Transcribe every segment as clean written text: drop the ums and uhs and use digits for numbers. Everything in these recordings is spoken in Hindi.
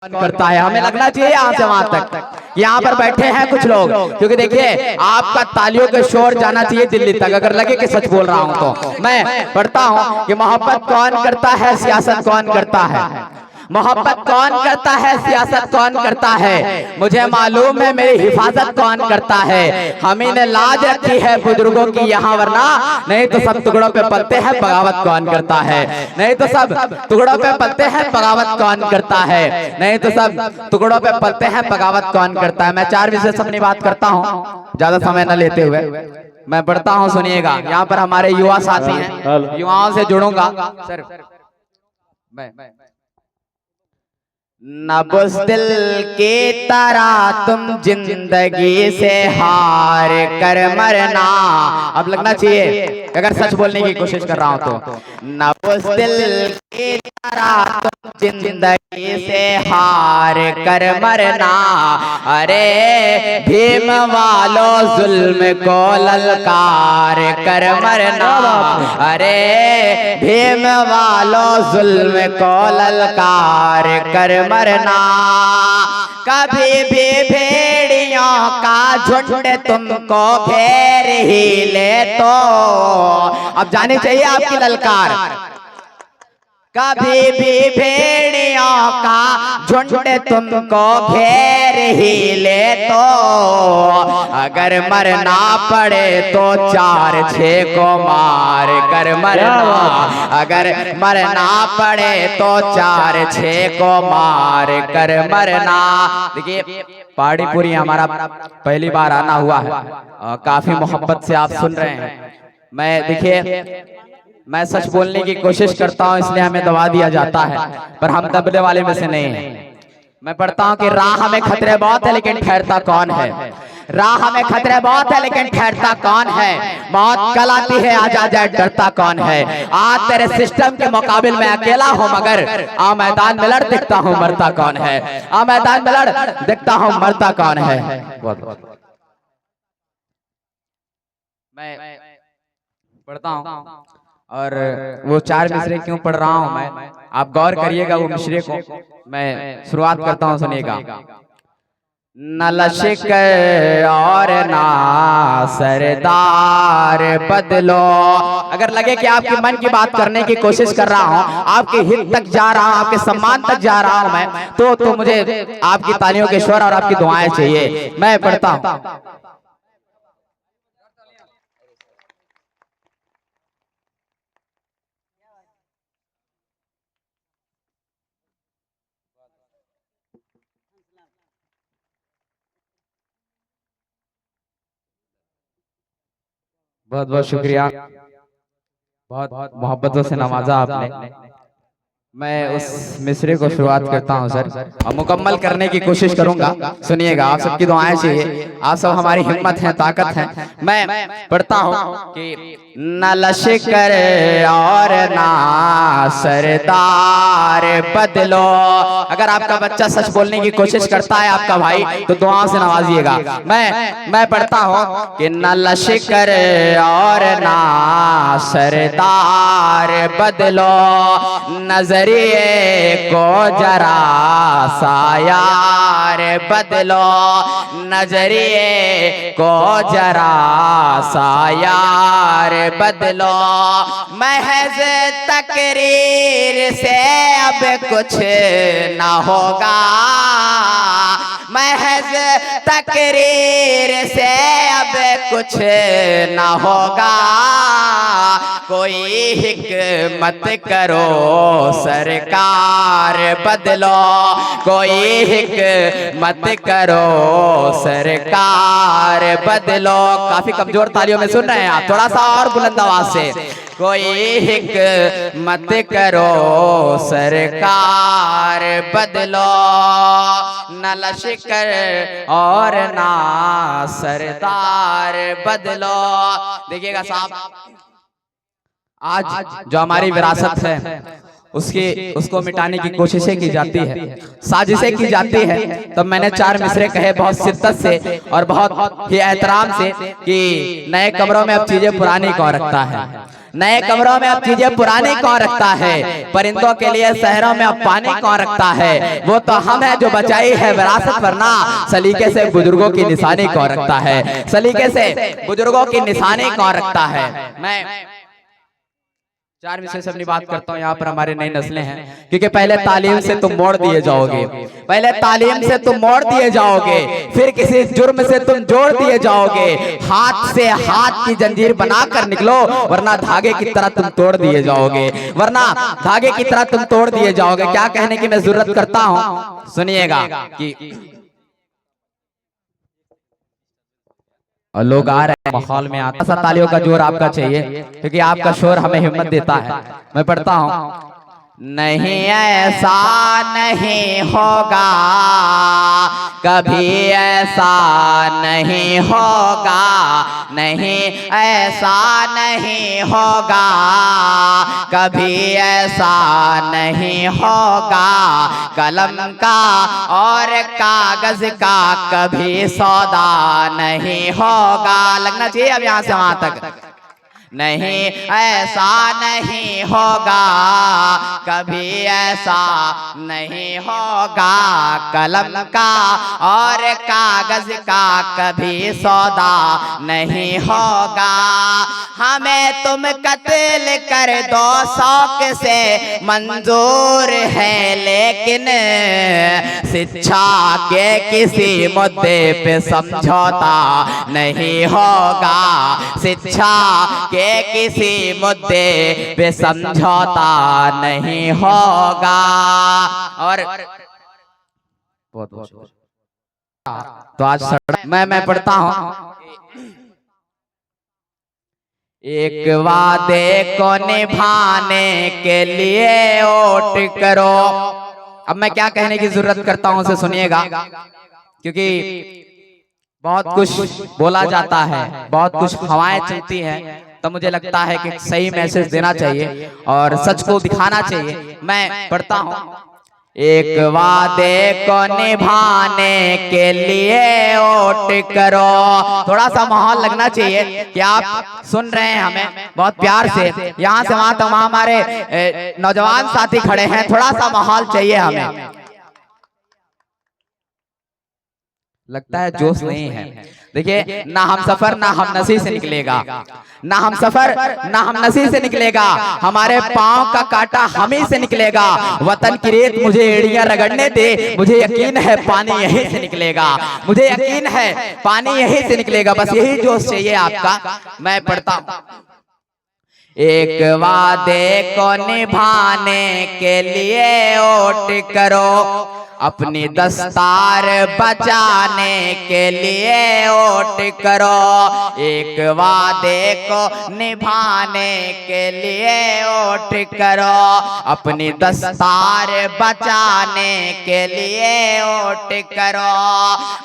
करता है। हमें लगना चाहिए यहाँ से वहां तक। यहाँ पर बैठे हैं कुछ लोग, क्योंकि देखिए आपका तालियों के शोर जाना चाहिए दिल्ली तक। अगर लगे कि सच बोल रहा हूँ तो मैं पढ़ता हूँ कि मोहब्बत कौन करता है, सियासत कौन करता है। मोहब्बत कौन करता है, सियासत कौन करता है। मुझे मालूम है मेरी हिफाजत कौन करता है। हमें ने लाज रखी है बुजुर्गों की यहाँ, वरना नहीं तो सब टुकड़ों पे पलते हैं, बगावत कौन करता है। नहीं तो सब टुकड़ों पे पलते हैं, बगावत कौन करता है। नहीं तो सब टुकड़ों पे पलते हैं, बगावत कौन करता है। मैं 4 विषय से अपनी बात करता हूँ, ज्यादा समय न लेते हुए मैं पढ़ता हूँ, सुनिएगा। यहाँ पर हमारे युवा साथी हैं, युवाओं से जुड़ूंगा सर। न बुज़दिल की तरह तुम जिंदगी से हार कर मरना। अब लगना चाहिए अगर सच बोलने की कोशिश कर रहा हूं तो। न बुज़दिल की तरह तुम जिंदगी से हार कर मरना। अरे भीम वालों जुल्म को ललकार कर मरना। अरे भीम वालों जुल्म को ललकार कर मरना। कभी भी भेड़ियों का झुंड तुमको घेर ही ले तो। अब जानी चाहिए आपकी ललकार। कभी भी भेड़ियों का झुंड तुमको घेर ही ले तो। अगर मरना पड़े तो 4-6 को मार कर मरना। अगर मरना पड़े तो 4-6 को मार कर मरना। देखिए पहाड़ीपुरी हमारा पहली बार आना हुआ है, काफी मोहब्बत से आप सुन रहे हैं। मैं देखिए मैं सच बोलने की कोशिश करता हूं, इसलिए हमें दबा दिया जाता है, पर हम दबने वाले में से नहीं हैं। मैं पढ़ता हूं कि राह में खतरे बहुत है लेकिन ठहरता कौन है। राह में खतरे बहुत है लेकिन ठहरता कौन है। मौत कल आती है आ जाए डरता कौन है। आज तेरे सिस्टम के मुकाबिल में अकेला हूं, मगर आ मैदान में लड़ दिखता हूं मरता कौन है। आ मैदान में लड़ दिखता हूं मरता कौन है। मैं पढ़ता हूं और वो 4 मिसरे क्यों पढ़ रहा हूं मैं, आप गौर करिएगा वो मिसरे को। मैं शुरुआत करता हूं, सुनिएगा। न लश्कर और ना सरदार बदलो। अगर लगे कि आपके मन की बात करने की कोशिश कर रहा हूं, आपके हित तक जा रहा हूं, आपके सम्मान तक जा रहा हूं मैं, तो मुझे आपकी तालियों के शोर और आपकी दुआएं चाहिए। मैं पढ़ता हूं। बहुत बहुत शुक्रिया, बहुत मोहब्बतों से नवाजा आपने। मैं उस मिसरे को शुरुआत करता हूं सर, और मुकम्मल करने की कोशिश करूंगा। सुनिएगा, आप सबकी दुआएं चाहिए, आप सब हमारी हिम्मत है, ताकत है। मैं पढ़ता हूं कि न लश्कर और ना सरदार बदलो। अगर आपका बच्चा सच बोलने की कोशिश करता है, आपका भाई, तो दुआओं से नवाजिएगा। मैं पढ़ता हूं कि न लश्कर और ना सरदार बदलो। नजरिए को जरा सा यार बदलो। नजरिए को जरा सा यार बदलो। महज तकरीर से अब कुछ ना होगा। महज तकरीर से अब कुछ ना होगा। कोई हिकमत करो सरकार बदलो। कोई हिकमत करो सरकार बदलो। काफी कमजोर तालियों में सुन रहे हैं आप, थोड़ा सा और बुलंद आवाज से। कोई हिकमत करो सरकार बदलो। न लश्कर और ना सरदार बदलो। देखिएगा साहब, आज जो हमारी विरासत है उसको मिटाने की कोशिशें की जाती है, साजिशें की जाती है। तब मैंने 4 मिसरे कहे बहुत शिद्दत से और बहुत ही एहतराम से कि नए कमरों में अब चीजें पुरानी कौन रखता है। नए कमरों में अब चीजें पुरानी कौन रखता है, परिंदों के लिए शहरों में अब पानी कौन रखता है, वो तो हम है जो बचाई है विरासत, वरना सलीके से बुजुर्गों की निशानी कौन रखता है, सलीके से बुजुर्गों की निशानी कौन रखता है। मैं 4 विषय से अपनी बात करता हूँ। यहाँ पर हमारे नई नस्लें हैं, क्योंकि पहले तालीम से तुम मोड़ दिए जाओगे, पहले तालीम से तुम मोड़ दिए जाओगे, फिर किसी जुर्म से तुम जोड़ दिए जाओगे। हाथ से हाथ की जंजीर बनाकर निकलो, वरना धागे की तरह तुम तोड़ दिए जाओगे, वरना धागे की तरह तुम तोड़ दिए जाओगे। क्या कहने की मैं जरूरत करता हूँ, सुनिएगा कि और लोग आ रहे हैं, माहौल में आता सा तालियों का जोर आपका चाहिए, क्योंकि आपका शोर हमें हिम्मत देता है। मैं पढ़ता हूँ, नहीं ऐसा नहीं होगा, कभी ऐसा नहीं होगा, नहीं ऐसा नहीं होगा, कभी ऐसा नहीं होगा। कलम का और कागज का कभी सौदा नहीं होगा। लगना चाहिए अब यहाँ से वहां तक। नहीं ऐसा नहीं होगा, कभी ऐसा नहीं होगा। कलम का और कागज का कभी सौदा नहीं होगा। हमें तुम कत्ल कर दो शौक से मंजूर है, लेकिन शिक्षा के किसी मुद्दे पे समझौता नहीं होगा। शिक्षा के किसी मुद्दे पे समझौता नहीं होगा। और बहुत तो आज मैं पढ़ता हूँ, एक वादे को निभाने के लिए वोट करो। अब मैं क्या कहने की जरूरत करता हूँ उसे सुनिएगा, क्योंकि बहुत कुछ बोला जाता है, बहुत कुछ हवाएं चलती हैं, तो मुझे लगता है कि सही मैसेज देना चाहिए और सच को दिखाना चाहिए। मैं पढ़ता हूँ, एक वादे को निभाने के लिए वोट करो। थोड़ा सा माहौल लगना चाहिए कि आप सुन रहे हैं हमें बहुत प्यार से। यहाँ से वहां तक हमारे नौजवान साथी खड़े हैं, थोड़ा सा माहौल चाहिए हमें। लगता है जोश नहीं है। देखिए, ना हम सफर ना हम नसी से निकलेगा, ना हम सफर ना हम नसी से निकलेगा। हमारे पांव का कांटा हम ही से निकलेगा। वतन की रेत मुझे एड़ियां रगड़ने दे, मुझे यकीन है पानी यहीं से निकलेगा, मुझे यकीन है पानी यहीं से निकलेगा। बस यही जोश चाहिए आपका। मैं पढ़ता हूं, एक वादे को निभाने के लिए वोट करो, अपनी दस्तार बचाने के लिए वोट करो। एक वादे को निभाने के लिए वोट करो, अपनी दस्तार बचाने के लिए वोट करो।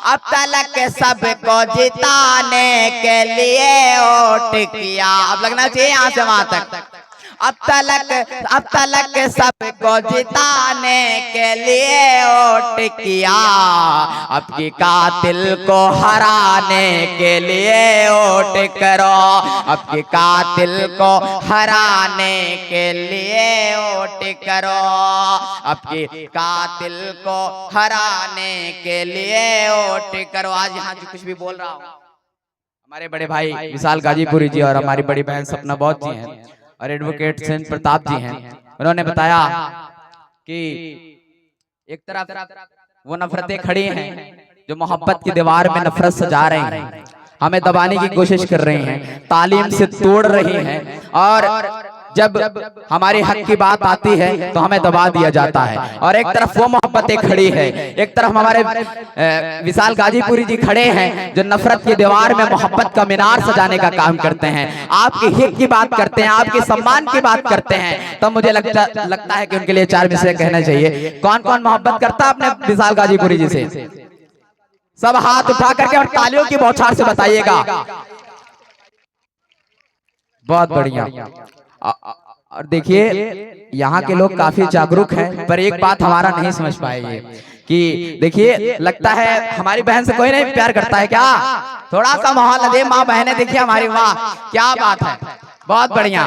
अब तलक सबको जिताने के लिए वोट किया। अब लगना चाहिए यहाँ से वहां तक। अब तलक सबको जिताने के लिए वोट किया, अब की कातिल को हराने के लिए वोट करो। अब की कातिल को हराने के लिए वोट करो, अब की कातिल को हराने के लिए वोट करो। आज यहाँ जो कुछ भी बोल रहा हूँ, हमारे बड़े भाई विशाल गाजीपुरी जी और हमारी बड़ी बहन सपना बहुत जी हैं और एडवोकेट सेन प्रताप जी हैं। उन्होंने बताया कि एक तरफ वो नफरतें खड़ी हैं जो मोहब्बत की दीवार में नफरत सजा रही हैं, हमें दबाने की कोशिश कर रही हैं, तालीम से तोड़ रही हैं, और जब हमारे हक की बात आती है तो हमें दबा दिया जाता है। और एक तरफ वो मोहब्बतें खड़ी है, एक तरफ हमारे विशाल गाजीपुरी जी खड़े हैं जो नफरत की दीवार में मोहब्बत का मीनार सजाने का काम करते हैं, आपके हित की बात करते हैं, आपके सम्मान की बात करते हैं। तो मुझे लगता है कि उनके लिए 4 विषय कहना चाहिए। कौन कौन मोहब्बत करता है अपने विशाल गाजीपुरी जी से? सब हाथ उठा करके और तालियों की बौछार से बताइएगा। बहुत बढ़िया। और देखिए, यहाँ के लोग काफी जागरूक हैं, पर एक बात हमारा नहीं समझ पाएंगे कि देखिए, लगता है हमारी बहन से कोई नहीं प्यार करता है क्या? थोड़ा सा माहौल दे माँ बहने, देखिए हमारी वाह क्या बात है। बहुत बढ़िया,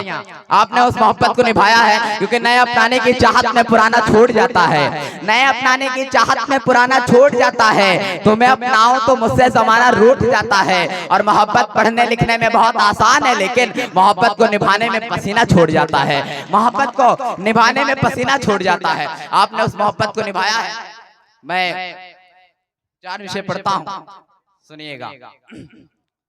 आपने उस मोहब्बत को निभाया है, क्योंकि नए अपनाने की चाहत में पुराना छूट जाता है, नए अपनाने की चाहत में पुराना छूट जाता है। तो मैं अपनाऊं तो मुझसे जमाना रूठ जाता है। और मोहब्बत पढ़ने लिखने में बहुत आसान है, लेकिन मोहब्बत को निभाने में पसीना छूट जाता है, मोहब्बत को निभाने में पसीना छूट जाता है। आपने उस मोहब्बत को निभाया है। मैं 4 विषय पढ़ता हूँ, सुनिएगा।